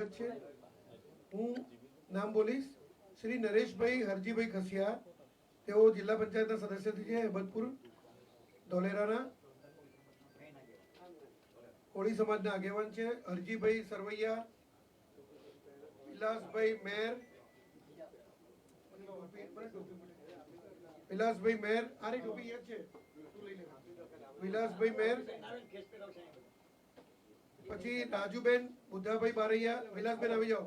સ્વાગત છે। હું નામ બોલીશ, શ્રી નરેશભાઈ હરજીભાઈ ખસિયા, તેઓ જિલ્લા પંચાયતના સદસ્ય છે હેબતપુર ધોલેરાના, કોળી સમાજના આગેવાન છે। હરજીભાઈ સરવૈયા, વિલાસભાઈ મેર, વિલાસભાઈ મેર, આરી ટોપી યાદ છે, વિલાસભાઈ મેર, પછી રાજુબેન બુદ્ધાભાઈ બારૈયા। વિલાસબેન આવી જાઓ,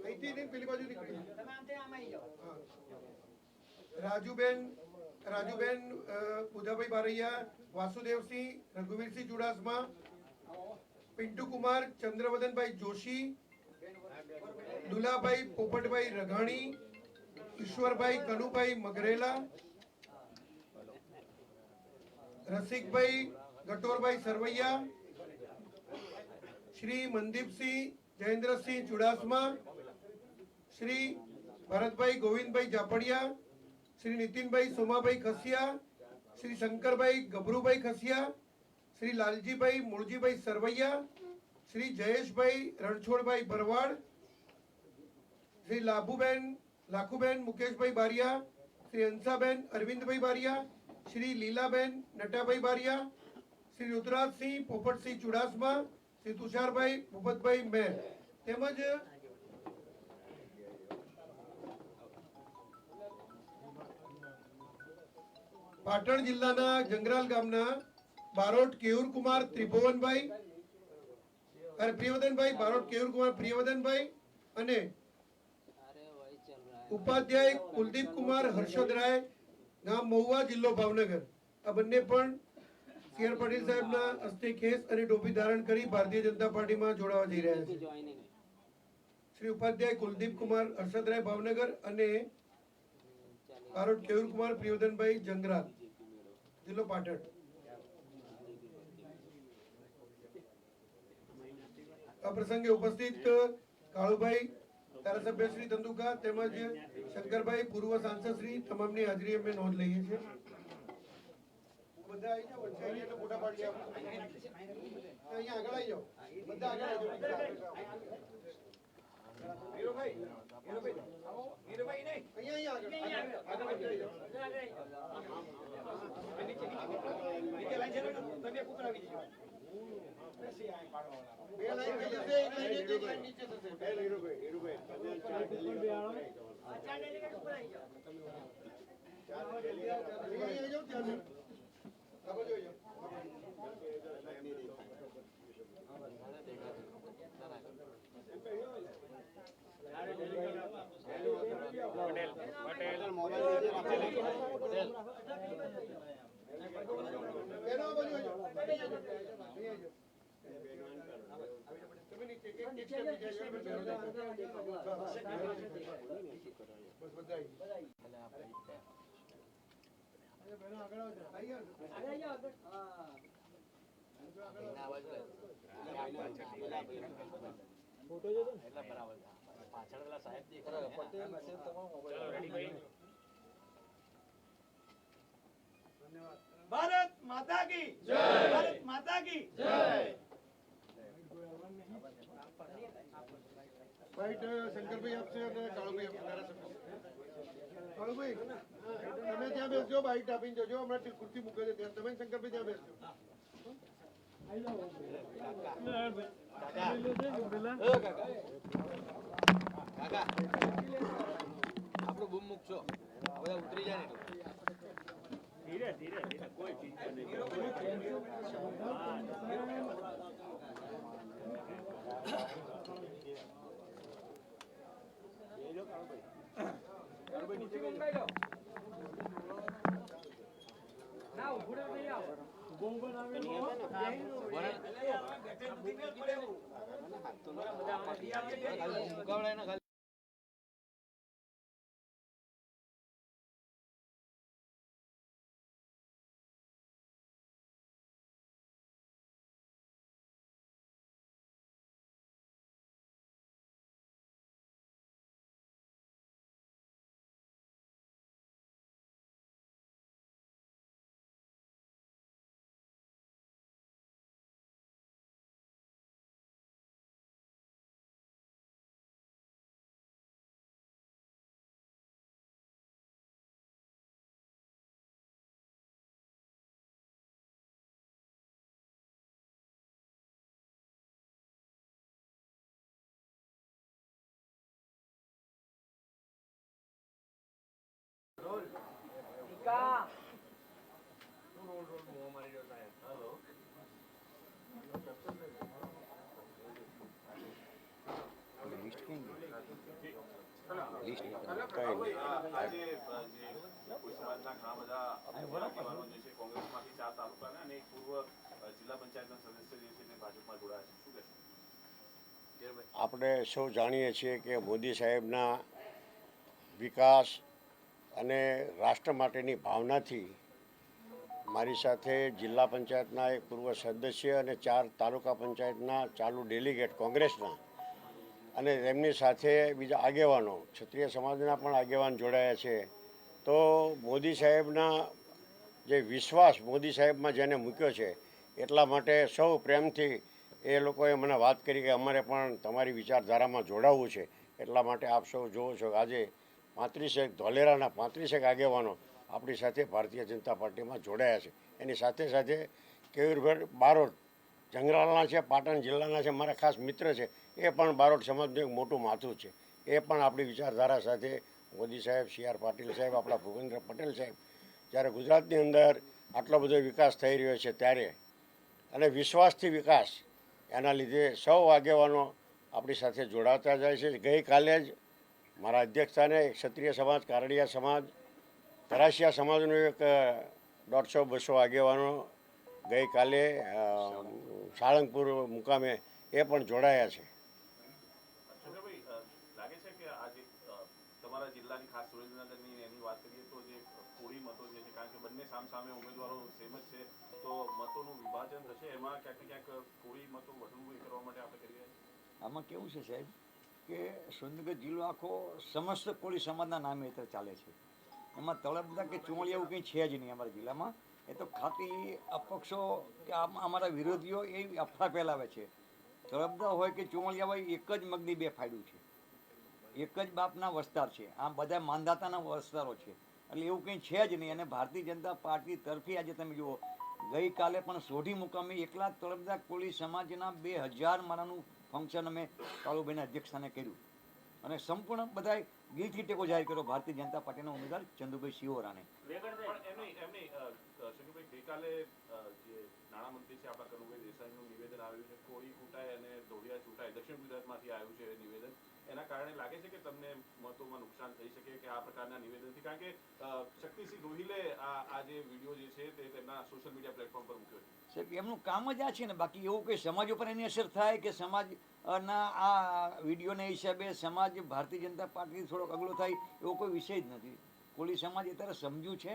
અહીંથી નહીં પેલી બાજુ નીકળી જાઓ। રાજુબેન બુદ્ધાભાઈ બારૈયા, વાસુદેવસિંહ, રઘુવીરસિંહ ચુડાસમા, પિન્ટુ કુમાર, ચંદ્રવદનભાઈ જોશી, દુલાભાઈ પોપટભાઈ રઘાણી, ઈશ્વરભાઈ કનુભાઈ મગરેલા, રસિકભાઈ ગટોરભાઈ સરવૈયા, શ્રી મનદીપસિંહ જયેન્દ્રસિંહ ચુડાસમા, શ્રી ભરતભાઈ ગોવિંદભાઈ જાપડિયા, શ્રી નીતિનભાઈ સોમાભાઈ ખસિયા, શ્રી શંકરભાઈ ગભરુભાઈ ખસિયા, શ્રી લાલજીભાઈ મૂળજીભાઈ સરવૈયા, શ્રી જયેશભાઈ રણછોડભાઈ ભરવાડ, શ્રી લાખુબેન મુકેશભાઈ બારિયા, શ્રી હંસાબેન અરવિંદભાઈ બારિયા, શ્રી લીલાબેન નટાભાઈ બારિયા, શ્રી રુદ્રાજસિંહ પોપટસિંહ ચુડાસમા, શ્રી તુષારભાઈ ભૂપતભાઈ મેર, તેમજ પાટણ જિલ્લાના જંગરાલ ગામના બારોટ કેયુરકુમાર ત્રિભુવનભાઈ અને પ્રિયવદનભાઈ, બારોટ કેયુરકુમાર પ્રિયવદનભાઈ અને ઉપાધ્યાય કુલદીપ કુમાર હર્ષદરાય, ગામ મહુવા, જિલ્લો ભાવનગર। આ બંને પણ સી.આર. પાટીલ સાહેબના હસ્તે ખેસ અને ટોપી ધારણ કરી ભારતીય જનતા પાર્ટીમાં જોડાવા જઈ રહ્યા છે। શ્રી ઉપાધ્યાય કુલદીપ કુમાર હર્ષદરાય ભાવનગર અને બારોટ કેયુરકુમાર પ્રિયવદનભાઈ જંગરાલ, જિલ્લો પાટણ। આ પ્રસંગે ઉપસ્થિત કાળુભાઈ, ધારાસભ્ય શ્રી ધંધુકા તેમજ શંકરભાઈ, પૂર્વ સાંસદ શ્રી, તમામની હાજરી અમે નોંધ લઈએ છીએ। બધા આવી જાઓ, વચ્ચે આવીએ એટલે ફોટા પાડીએ આપણે। અહીંયા આગળ આવી જાઓ, બધા આગળ આવી જાઓ। હીરોભાઈ નહીં, અહીંયા આગળ આવી જાઓ। નીચે લાઈન છે ને, તમે ઉપર આવી જાઓ। બે લાઈન થઈ જશે, એક લાઈન નીચે થશે। હીરોભાઈ તમે ચાર ડેલીગેટ ઉપર આવી જાઓ। ચાર ડેલીગેટ આવી જાઓ, ત્યાં આ બાજુ આવી જાઓ। ભારત માતા કી જય, ભારત માતા કી જય। ફાઈટ શંકરભાઈ આપશે અને કાળુભાઈ આપશે, ધારાસભ્ય। કાળુભાઈ તમે ત્યાં બેસજો, બાઈટ આપીને જજો, હમણાં ખુરશી મૂકે છે ત્યાં, તમે શંકરભાઈ ત્યાં બેસજો। આપણું બૂમ મૂકશો, બધા ઉતરી જાય ને ધીરે ધીરે ધીરે, કોઈ ચિંતા નહીં। નીચે બેસો। ના ઉભું નહીં આવો, બહુ બનાવે લિસ્ટ આજે જે કોઈ સમાજના ઘણા બધા આગેવાનો જે છે કોંગ્રેસમાંથી 4 તાલુકાના અને એક પૂર્વ જિલ્લા પંચાયતના સદસ્ય જે છે તે ભાજપમાં જોડાયા છે, શું કહેશો? આપણે સૌ જાણીએ છીએ કે મોદી સાહેબના વિકાસ અને રાષ્ટ્ર માટેની ભાવનાથી મારી સાથે જિલ્લા પંચાયતના એક પૂર્વ સદસ્ય અને 4 તાલુકા પંચાયતના ચાલુ ડેલિગેટ કોંગ્રેસના અને તેમની સાથે બીજા આગેવાનો ક્ષત્રિય સમાજના પણ આગેવાન જોડાયા છે. તો મોદી સાહેબના જે વિશ્વાસ મોદી સાહેબમાં જેને મૂક્યો છે એટલા માટે સૌ પ્રેમથી એ લોકોએ મને વાત કરી કે અમારે પણ તમારી વિચારધારામાં જોડાવવું છે. એટલા માટે આપ સૌ જોવો છો આજે 35 ધોલેરાના 35 આગેવાનો આપણી સાથે ભારતીય જનતા પાર્ટીમાં જોડાયા છે. એની સાથે સાથે કેયુરભાઈ બારોટ જંગરાળના છે, પાટણ જિલ્લાના છે, મારા ખાસ મિત્ર છે. એ પણ બારોટ સમાજનું એક મોટું માથું છે. એ પણ આપણી વિચારધારા સાથે મોદી સાહેબ, CR પાટીલ સાહેબ, આપણા ભૂપેન્દ્ર પટેલ સાહેબ જ્યારે ગુજરાતની અંદર આટલો બધો વિકાસ થઈ રહ્યો છે ત્યારે અને વિશ્વાસથી વિકાસ એના લીધે સૌ આગેવાનો આપણી સાથે જોડાતા જાય છે. ગઈકાલે જ મારા અધ્યક્ષસ્થાને એક ક્ષત્રિય સમાજ, કારડિયા સમાજ, તરાશિયા સમાજનું એક 150-200 આગેવાનો ગઈકાલે સાળંગપુર મુકામે એ પણ જોડાયા છે. શંકરભાઈ, લાગે છે કે આજે તમારા જિલ્લાની ખાસ સુરેન્દ્રનગરની એની વાત કરીએ તો જે કોળી મતો જે છે, કારણ કે બંને સામસામે ઉમેદવારો સેમ જ છે, તો મતોનું વિભાજન થશે એમાં ક્યાંક ને ક્યાંક કોળી મતો વધુ એ કરવા માટે આપણે કરી રહ્યા છીએ? આમાં કેવું છે સાહેબ કે સુરેન્દ્રનગર જિલ્લો આખો સમસ્ત કોળી સમાજના નામે હેઠળ ચાલે છે. એમાં તળપદા કે ચુંવળી એવું કંઈ છે જ નહીં અમારા જિલ્લામાં. એ તો ખાતી અપક્ષો કે અમારા વિરોધીઓ એ અફવા ફેલાવે છે. તળપદા હોય કે ચુંવળિયા હોય એક જ મગની 2 ફાયદું છે, એક જ બાપના વસ્તાર છે. આ બધા માંધાતાના વસ્તારો છે, એટલે એવું કંઈ છે જ નહીં. અને ભારતીય જનતા પાર્ટી તરફી આજે તમે જુઓ ગઈકાલે પણ સોઢી મુકામે એકલા તળપદા કોળી સમાજના 2000 મારાનું ફંક્શન અમે કાળુભાઈના અધ્યક્ષસ્થાને કર્યું અને સંપૂર્ણ બધાએ દિલથી ટેકો જાહેર કર્યો ભારતીય જનતા પાર્ટીના ઉમેદવાર ચંદુભાઈ શિવોરાને. પણ એમની શંકરભાઈ, ગઈકાલે જે નાણામંત્રી છે આપણા કનુભાઈ દેસાઈનું નિવેદન આવ્યું છે, કોળી કૂટાય અને ધોળિયા ચૂંટાય, દક્ષિણ ગુજરાતમાંથી આવ્યું છે એ નિવેદન. એના કારણે લાગે છે કે તમને મતોમાં નુકસાન થઈ શકે કે આ પ્રકારના નિવેદનથી? કારણ કે શક્તિસિંહ ગોહિલે આ જે વિડીયો જે છે તે તેમના સોશિયલ મીડિયા પ્લેટફોર્મ પર મૂક્યો છે. સાહેબ એમનું કામ જ આ છે ને, બાકી એવું કોઈ સમાજ ઉપર એની અસર થાય કે સમાજના આ વિડીયોના હિસાબે સમાજ ભારતીય જનતા પાર્ટી થોડોક અગલો થાય એવો કોઈ વિષય જ નથી. કોળી સમાજ અત્યારે સમજ્યું છે,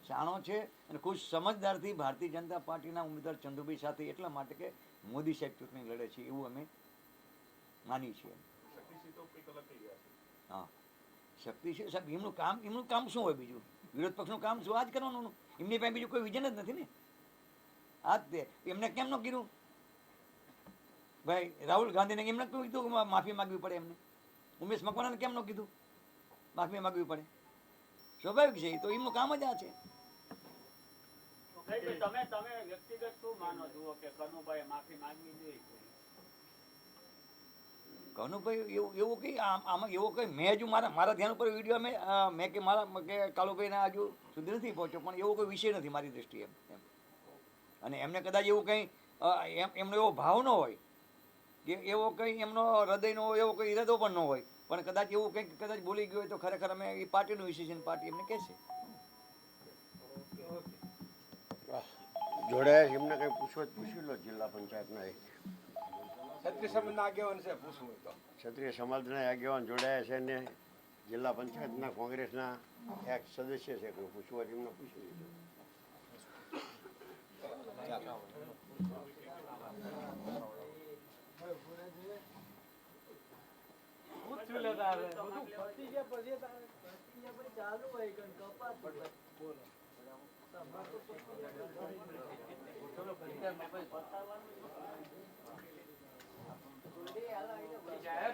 શાણો છે અને ખુશ સમજદારથી ભારતીય જનતા પાર્ટીના ઉમેદવાર ચંદુભાઈ સાથે એટલા માટે કે મોદી સાહેબ ચૂંટણી લડે છે એવું અમે માની છીએ. શક્તિસિંહ તો કંઈક અલગ થઈ ગયા છે. હા, શક્તિ છે સાહેબ. એમનું કામ શું હોય બીજું? વિરોધ પક્ષનું કામ શું? આ જ કરવાનું. એમની પાસે બીજું કોઈ વિઝન જ નથી ને. આ જ તે એમને કેમ ન કીધું ભાઈ? રાહુલ ગાંધીને એમને કેમ કીધું માફી માગવી પડે? એમને ઉમેશ મકવાણાને કેમ ન કીધું માફી માગવી પડે? સ્વાભાવિક છે, તો એમનું કામ જ આ છે. તમે વ્યક્તિગત શું માનો છો કે કનુભાઈ માફી માંગવી જોઈએ? કનુભાઈ એવું કંઈ આમાં એવો કંઈ મેં હજુ મારા ધ્યાન ઉપર વિડીયો મેં કે મારા કે કાળુભાઈને હજુ સુધી નથી પહોંચ્યો, પણ એવો કોઈ વિષય નથી મારી દૃષ્ટિએ એમ. અને એમને કદાચ એવું કંઈ એમનો એવો ભાવ ન હોય કે એવો કંઈ એમનો હૃદયનો એવો કોઈ ઈરાદો પણ ન હોય, પણ કદાચ એવું કંઈક કદાચ બોલી ગયો હોય તો ખરેખર અમે એ પાર્ટીનું વિષય છે, પાર્ટી એમને કહેશે. જોડાયા એમને કંઈ પૂછી લો. જિલ્લા પંચાયતના એક ક્ષત્રિય સમાજના આગેવાન છે, પૂછવું હોય તો. ક્ષત્રિય સમાજના આગેવાન જોડાયા છે ને જિલ્લા પંચાયતના કોંગ્રેસના એક સદસ્ય છે. કોઈ પૂછવું હોય એમને પૂછી લીધું. જાહેર